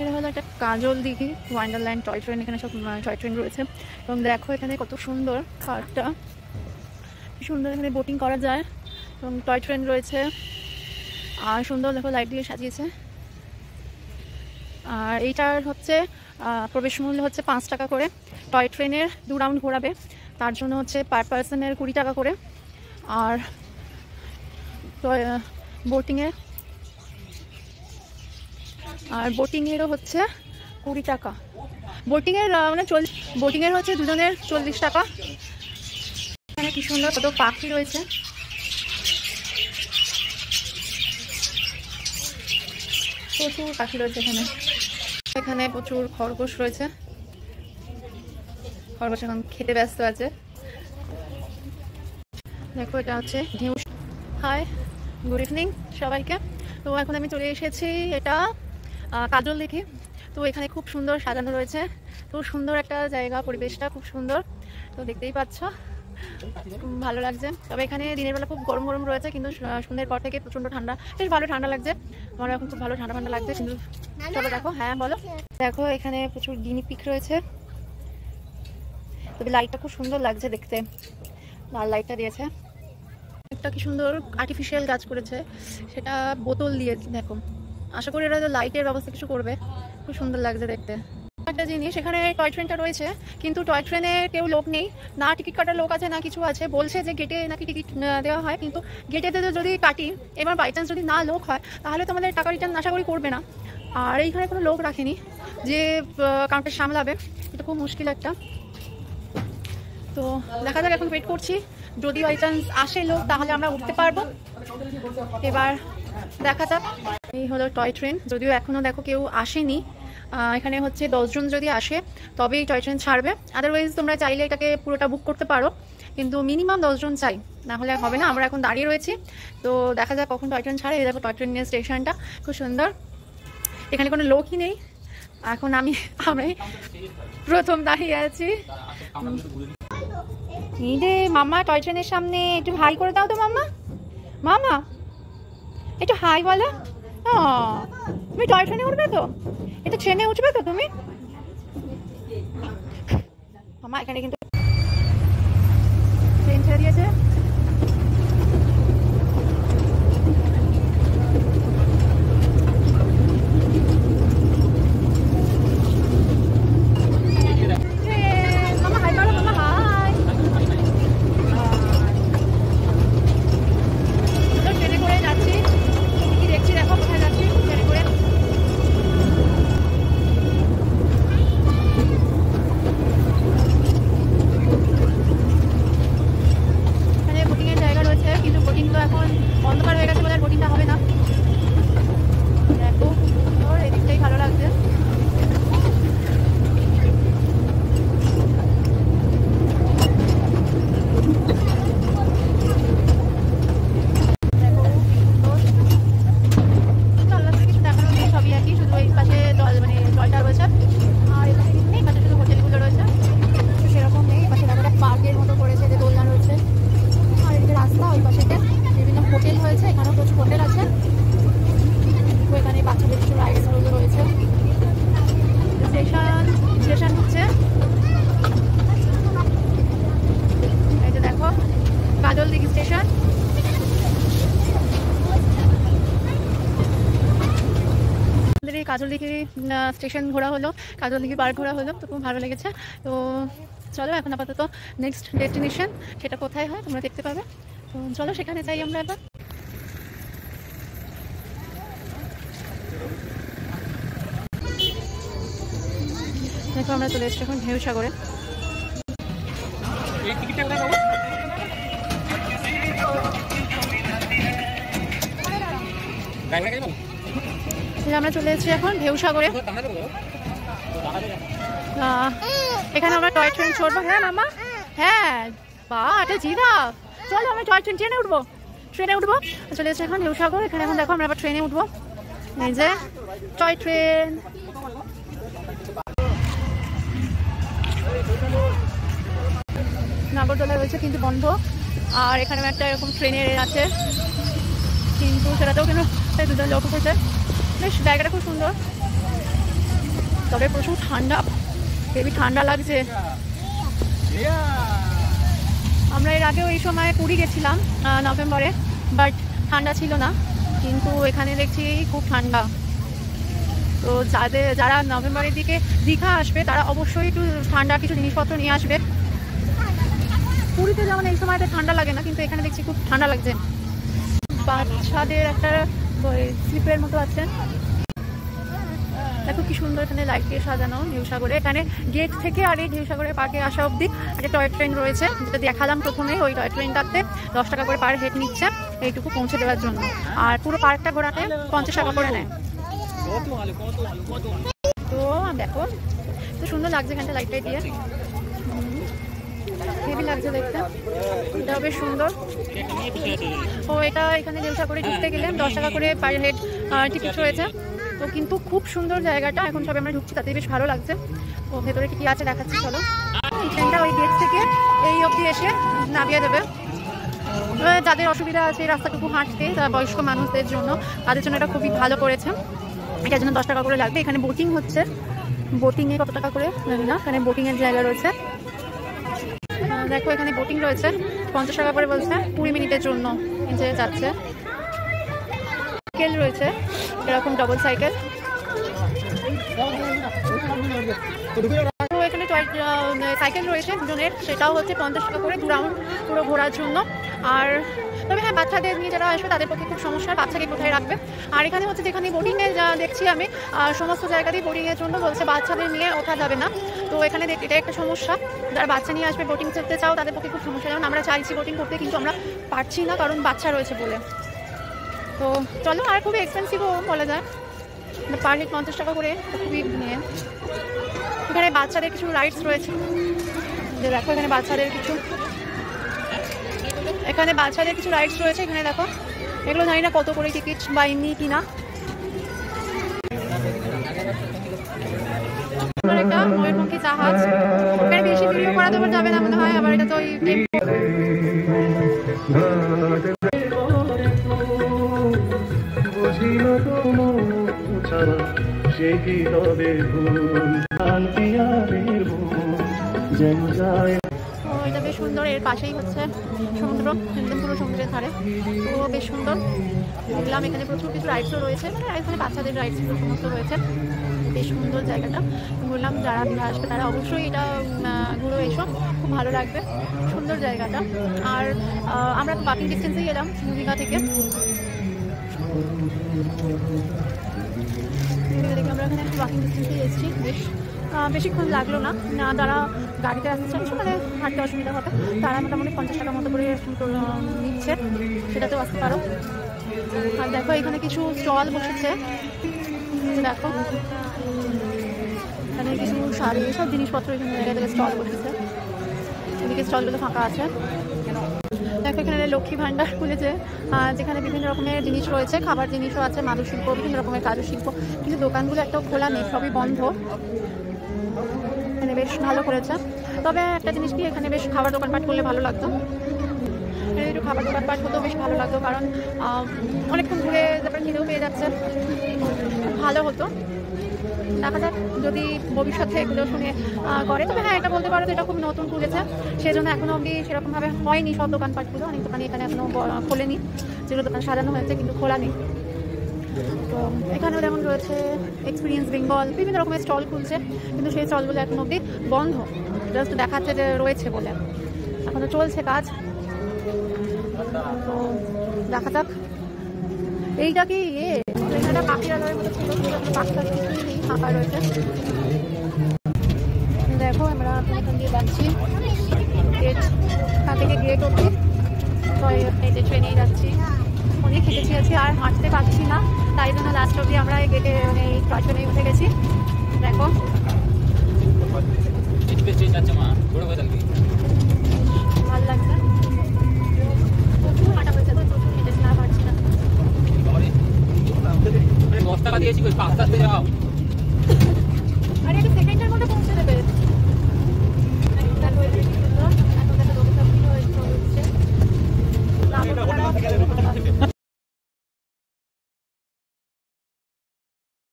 এটা হলো একটা কাজল দিঘি ওয়ান্ডারল্যান্ড টয় ট্রেন। এখানে সব টয় ট্রেন রয়েছে এবং দেখো এখানে কত সুন্দর পার্কটা, কি সুন্দর এখানে বোটিং করা যায় এবং টয় ট্রেন রয়েছে আর সুন্দর দেখো লাইট দিয়ে সাজিয়েছে। আর এইটার হচ্ছে প্রবেশ মূল্য হচ্ছে 5 টাকা করে। টয় ট্রেনের 2 রাউন্ড ঘোরাবে, তার জন্য হচ্ছে পার পার্সনের 20 টাকা করে। আর বোটিংয়েরও হচ্ছে 20 টাকা। বোটিংয়ের মানে বোটিংয়ের হচ্ছে দুজনের 40 টাকা। এখানে কি সুন্দর কত পাখি রয়েছে, প্রচুর পাখি রয়েছে এখানে। এখানে প্রচুর খরগোশ রয়েছে, খরগোশ এখন খেতে ব্যস্ত আছে। দেখো এটা হচ্ছে ঢেউ। হাই, গুড ইভিনিং সবাইকে। তো এখন আমি চলে এসেছি এটা কাজল দিঘি। তো এখানে খুব সুন্দর সাজানো রয়েছে, তো সুন্দর একটা জায়গা, পরিবেশটা খুব সুন্দর। তো দেখতেই পাচ্ছ ভালো লাগছে। তবে এখানে দিনের বেলা খুব গরম গরম রয়েছে, কিন্তু সন্ধ্যের পর থেকে প্রচন্ড ঠান্ডা, বেশ ভালো ঠান্ডা লাগছে। আমার এখন খুব ভালো ঠান্ডা ঠান্ডা লাগছে। কিন্তু চলো দেখো, হ্যাঁ বলো। দেখো এখানে প্রচুর গিনি পিক রয়েছে, তবে লাইটটা খুব সুন্দর লাগছে দেখতে, লাল লাইটটা দিয়েছে। একটা কি সুন্দর আর্টিফিশিয়াল গাছ করেছে, সেটা বোতল দিয়ে। দেখো, আশা করি এরা লাইটের ব্যবস্থা কিছু করবে, খুব সুন্দর লাগছে দেখতে। একটা জিনিস, এখানে টয় ট্রেনটা রয়েছে কিন্তু টয় ট্রেনে কেউ লোক নেই, না টিকিট কাটার লোক আছে না কিছু আছে। বলছে যে গেটে নাকি টিকিট দেওয়া হয়, কিন্তু গেটেতে যদি কাটি, এবার বাই চান্স যদি না লোক হয় তাহলে তো আমাদের টাকা রিটার্ন আশা করি করবে না। আর এইখানে কোনো লোক রাখেনি যে কাউন্টার সামলাবে, এটা খুব মুশকিল একটা। তো দেখা যাক, এখন ওয়েট করছি, যদি বাই চান্স আসে লোক তাহলে আমরা উঠতে পারবো। এবার দেখা যাক। এই হলো টয় ট্রেন, যদিও এখনও দেখো কেউ আসেনি। এখানে হচ্ছে 10 জন যদি আসে তবেই টয় ট্রেন ছাড়বে, আদারওয়াইজ তোমরা চাইলে এটাকে পুরোটা বুক করতে পারো, কিন্তু মিনিমাম 10 জন চাই, না হলে হবে না। আমরা এখন দাঁড়িয়ে রয়েছি, তো দেখা যাক কখন টয় ট্রেন ছাড়ে। এই দেখো টয় ট্রেনের স্টেশনটা খুব সুন্দর, এখানে কোনো লোকই নেই। এখন আমি প্রথম দাঁড়িয়ে আছি। এই রে মামা, টয় ট্রেনের সামনে একটু হাই করে দাও তো মামা। মামা একটু হাই বলো। তুমি টয় ট্রেনে উঠবে তো? এটা ট্রেনে উঠবে তো তুমি? মামা এখানে কিন্তু ট্রেন ছেড়ে দিয়েছে। কাজল দিঘি স্টেশন। আমাদের এই কাজল দিঘি স্টেশন ঘোরা হলো, কাজল দিঘি পার্ক ঘোরা হলো, তো খুব ভালো লেগেছে। তো চলো এখন আপাতত নেক্সট ডেস্টিনেশন, সেটা কোথায় হয় তোমরা দেখতে পাবে। তো চলো সেখানে যাই আমরা এবার। দেখো আমরা চলে এসেছি এখন ঢেউ সাগরে। আমরা চলে এসেছি এখন ঢেউ সাগরে। এখানে আমরা টয় ট্রেন চড়বো। হ্যাঁ মামা, হ্যাঁ বা এটা জিরাফ। চলো আমরা টয় ট্রেন ট্রেনে উঠবো, চলে এসেছি এখন ঢেউ সাগর। এখানে এখন দেখো আমরা আবার ট্রেনে উঠবো, এই যে টয় ট্রেন। নাগরদোলা রয়েছে কিন্তু বন্ধ, আর এখানে একটা এরকম ট্রেনের আছে, কিন্তু সেটাতেও কিন্তু দুজন লোক উঠেছে। বেশ জায়গাটা খুব সুন্দর। তবে প্রচুর ঠান্ডা, হেবি ঠান্ডা লাগছে। আমরা এর আগেও এই সময় পুরী গেছিলাম নভেম্বরে, বাট ঠান্ডা ছিল না, কিন্তু এখানে দেখছি খুব ঠান্ডা। তো যারা নভেম্বরের দিকে দীঘা আসবে তারা অবশ্যই একটু ঠান্ডা কিছু জিনিসপত্র নিয়ে আসবে। পুরীতে যেমন এই সময়তে ঠান্ডা লাগে না, কিন্তু এখানে দেখছি খুব ঠান্ডা লাগছে। বাচ্চাদের একটা স্লিপের মতো আছে, দেখো কি সুন্দর এখানে লাইট দিয়ে সাজানো ঢেউসাগরে। এখানে গেট থেকে আর এই ঢেউসাগরের পার্কে আসা অবধি একটা টয় ট্রেন রয়েছে, যেটা দেখালাম প্রথমে। ওই টয় ট্রেনটাতে 10 টাকা করে পার হেড নিচ্ছে এইটুকু পৌঁছে দেওয়ার জন্য, আর পুরো পার্কটা ঘোরাতে 50 টাকা করে নেয়। তো দেখো তো সুন্দর লাগছে এখানটা লাইট টাইট দিয়ে, হেভি লাগছে দেখতে, এটাও বেশ সুন্দর। ও এটা এখানে ঢেউসাগরে ঢুকতে গেলে 10 টাকা করে পার হেড টিকিট রয়েছে। তো কিন্তু খুব সুন্দর জায়গাটা, এখন সবাই আমরা ঢুকছি, তাতেই বেশ ভালো লাগছে। তো ভেতরে কি আছে দেখাচ্ছি, চলো। এই ট্রেনটা ওই গেট থেকে এই অবধি এসে নামিয়ে দেবে। যাদের অসুবিধা আছে রাস্তাটুকু হাঁটতে, বয়স্ক মানুষদের জন্য, তাদের জন্য এটা খুবই ভালো করেছে। এটার জন্য 10 টাকা করে লাগবে। এখানে বোটিং হচ্ছে, বোটিংয়ে কত টাকা করে জানি না, এখানে বোটিংয়ের জায়গা রয়েছে। দেখো এখানে বোটিং রয়েছে, 50 টাকা করে বলছে 20 মিনিটের জন্য যে যাচ্ছে। সাইকেল রয়েছে এরকম ডবল সাইকেল। তো এখানে সাইকেল রয়েছে দুজনের, সেটাও হচ্ছে 50 টাকা করে 2 রাউন্ড পুরো ঘোরার জন্য। আর তবে হ্যাঁ, বাচ্চাদের নিয়ে যারা আসবে তাদের পক্ষে খুব সমস্যা, বাচ্চাকে কোথায় রাখবে। আর এখানে হচ্ছে যেখানে বোটিংয়ে যা দেখছি আমি, সমস্ত জায়গাতেই বোটিংয়ের জন্য বলছে বাচ্চাদের নিয়ে ওঠা যাবে না। তো এখানে এটা একটা সমস্যা, যারা বাচ্চা নিয়ে আসবে বোটিং করতে চাও তাদের পক্ষে খুব সমস্যা। যেমন আমরা চাইছি বোটিং করতে, কিন্তু আমরা পারছি না কারণ বাচ্চা রয়েছে বলে। তো চলো, আর খুবই এক্সপেন্সিভও বলা যায়, পার হেড 50 টাকা করে, খুবই নিয়ে। এখানে বাচ্চাদের কিছু রাইডস রয়েছে, যে দেখো এখানে বাচ্চাদের কিছু রাইডস রয়েছে। এখানে দেখো এগুলো জানি না কত করে টিকিট বা এমনি কিনা। একটা ময়ূরমুখী জাহাজ, এখানে বেশি ভিডিও করা তো যাবে না মনে হয়, আবার এটা তো এটা বেশ সুন্দর। এর পাশেই হচ্ছে সমুদ্র, একদম পুরো সমুদ্রের ধারে। তো বেশ সুন্দর দেখলাম, এখানে প্রচুর কিছু রাইডসও রয়েছে, মানে এখানে বাচ্চাদের রাইডস সমস্ত রয়েছে। বেশ সুন্দর জায়গাটা, বললাম যারা দীঘা আসবে তারা অবশ্যই এটা ঘুরে এসো, খুব ভালো লাগবে, সুন্দর জায়গাটা। আর আমরা তো ওয়াকিং ডিস্টেন্সেই গেলাম দীঘা থেকে। আমরা এখানে ওয়াকিং ডিস্টেন্সেই এসেছি, বেশিক্ষণ লাগলো না। যারা গাড়িতে আসছে মানে হাঁটতে অসুবিধা হবে, তারা মোটামুটি 50 টাকা মতো করে নিচ্ছে, সেটাতেও আসতে পারো। আর দেখো এখানে কিছু স্টল বসেছে, দেখো এখানে কিছু শাড়ি সব জিনিসপত্র এখানে জায়গায় স্টল বসেছে, এদিকে স্টলগুলো ফাঁকা আছে। দেখো এখানে লক্ষ্মী ভাণ্ডার খুলেছে, যেখানে বিভিন্ন রকমের জিনিস রয়েছে, খাবার জিনিসও আছে, মাদুর শিল্প, বিভিন্ন রকমের কাজু শিল্প, কিন্তু দোকানগুলো একটাও খোলা নেই, সবই বন্ধ। এখানে বেশ ভালো করেছে, তবে একটা জিনিস কি, এখানে বেশ খাবার দোকানপাট করলে ভালো লাগতো, একটু খাবার দোকানপাট হতেও বেশ ভালো লাগতো, কারণ অনেকক্ষণ ঘুরে তারপরে খিদেও পেয়ে যাচ্ছে, ভালো হতো। দেখা যাক যদি ভবিষ্যতে এগুলো শুনে করে। তবে হ্যাঁ, এটা বলতে পারো যে এটা খুব নতুন খুলেছে, সেজন্য এখনো অবধি সেরকমভাবে হয়নি সব দোকানপাটগুলো, অনেক দোকানে এখানে এখনো খোলেনি, যেগুলো দোকান সাজানো হয়েছে কিন্তু খোলা নেই। তো এখানেও যেমন রয়েছে এক্সপিরিয়েন্স বেঙ্গল, বিভিন্ন রকমের স্টল খুলছে, কিন্তু সেই স্টলগুলো এখনো অবধি বন্ধ, জাস্ট দেখাচ্ছে যে রয়েছে বলে, এখনো চলছে কাজ। তো দেখা যাক। এইটা কি এখানে পাখিরালয়ের মতো ছিল, পাখিটা ফাঁকা রয়েছে। দেখো আমরা এখান দিয়ে যাচ্ছি গেট, এখান থেকে গেট অব্দি, এই যে ট্রেনেই যাচ্ছি। অনেক হেঁটেছি আছি, আর হাঁটতে পারছি না, তাই জন্য লাস্ট অব্দি আমরা এই গেটে মানে এই ট্রেনে উঠে গেছি। দেখো ভালো লাগছে, প্রচুর হাঁটা হয়েছে, প্রচুর হেঁটেছি, আর পারছি না। 10 টাকা দিয়েছি, আস্তে আস্তে যাও। আরে এটা সেকেন্ডের মধ্যে পৌঁছে দেবে। দেখো এটা কি সুন্দর, এখন দেখো দোকান সব হচ্ছে।